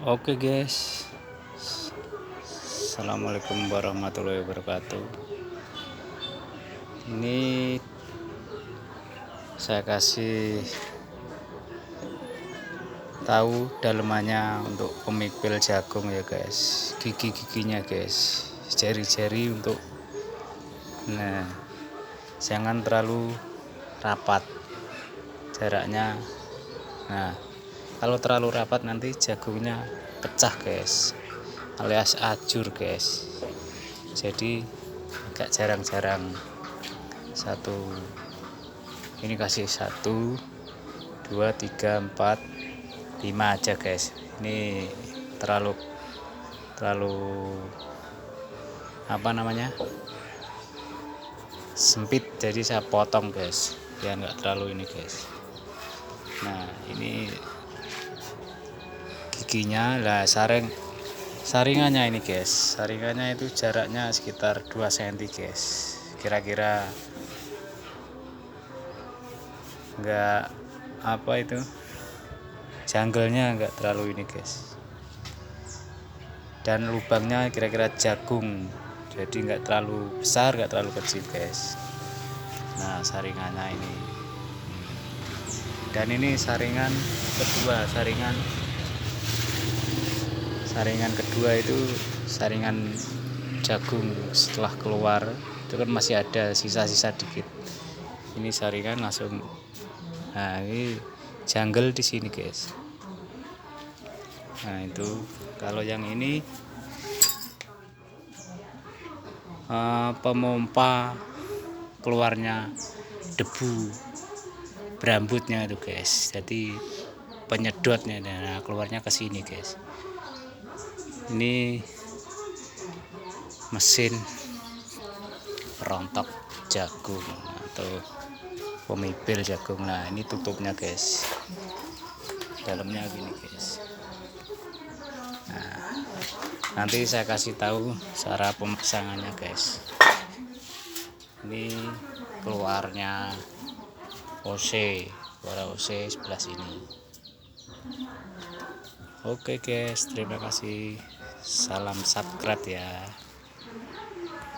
Oke guys, assalamualaikum warahmatullahi wabarakatuh. Ini saya kasih tahu dalemannya untuk pemikil jagung ya guys. Gigi-giginya guys, jari-jari untuk, nah jangan terlalu rapat jaraknya. Nah kalau terlalu rapat nanti jagungnya pecah guys, alias ajur guys. Jadi agak jarang-jarang satu, ini kasih 1 2 3 4 5 aja guys. Ini terlalu apa namanya, sempit, jadi saya potong guys biar nggak terlalu ini guys. Nah ini giginya lah, saringannya ini guys, saringannya itu jaraknya sekitar 2 cm guys, kira-kira enggak apa itu, janggelnya enggak terlalu ini guys, dan lubangnya kira-kira jagung, jadi enggak terlalu besar enggak terlalu kecil guys. Nah saringannya ini, dan ini saringan kedua, saringan kedua itu saringan jagung setelah keluar itu kan masih ada sisa-sisa dikit, ini saringan langsung. Nah ini janggel di sini guys. Nah itu kalau yang ini pemompa keluarnya debu berambutnya itu guys, jadi penyedotnya, nah keluarnya ke sini guys. Ini mesin perontok jagung atau pemipil jagung. Nah ini tutupnya guys, dalamnya gini guys. Nah nanti saya kasih tahu cara pemasangannya guys. Ini keluarnya suara OC sebelah sini. Oke guys, terima kasih, salam subscribe ya.